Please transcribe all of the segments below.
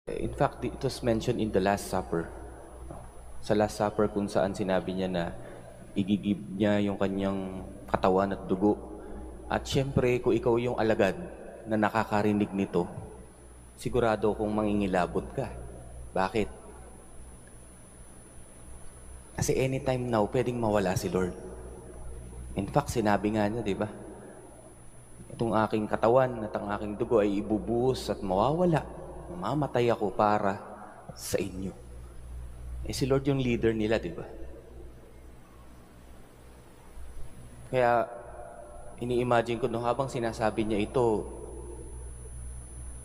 In fact, it was mentioned in the Last Supper. Sa Last Supper kung saan sinabi niya na igigib niya yung kanyang katawan at dugo. At syempre, kung ikaw yung alagad na nakakarinig nito, sigurado kung mangingilabot ka. Bakit? Kasi anytime now, pwedeng mawala si Lord. In fact, sinabi nga niya, di ba? Itong aking katawan at ang aking dugo ay ibubuhos at mawawala. Mamamatay ako para sa inyo. Si Lord yung leader nila, di ba? Kaya, ini-imagine ko, no, habang sinasabi niya ito,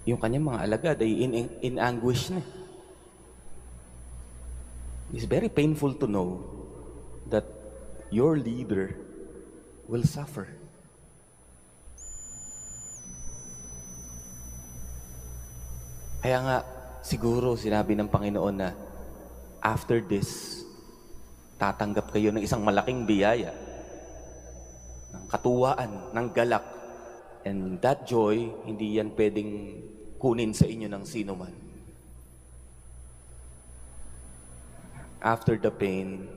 yung kanyang mga alagad ay in anguish na. It's very painful to know that your leader will suffer. Kaya nga, siguro sinabi ng Panginoon na after this, tatanggap kayo ng isang malaking biyaya, ng katuwaan, ng galak. And that joy, hindi yan pwedeng kunin sa inyo ng sino man. After the pain,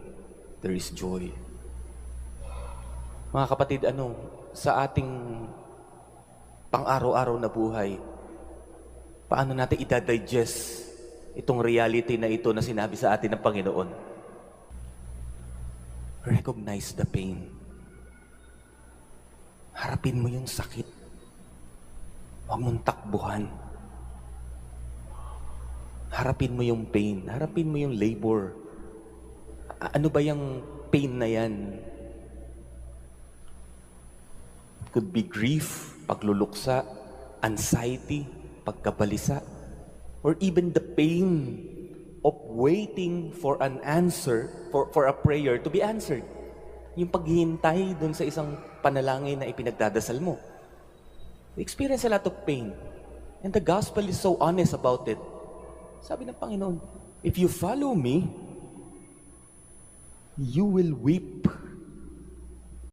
there is joy. Mga kapatid, sa ating pang-araw-araw na buhay, paano natin ida-digest itong reality na ito na sinabi sa atin ng Panginoon? Recognize the pain. Harapin mo yung sakit. Huwag mong takbuhan. Harapin mo yung pain. Harapin mo yung labor. Ano ba yung pain na yan? It could be grief, pagluluksa, anxiety, pagkabalisa, or even the pain of waiting for an answer, for a prayer to be answered. Yung paghihintay dun sa isang panalangin na ipinagdadasal mo. We experience a lot of pain. And the gospel is so honest about it. Sabi ng Panginoon, if you follow me, you will weep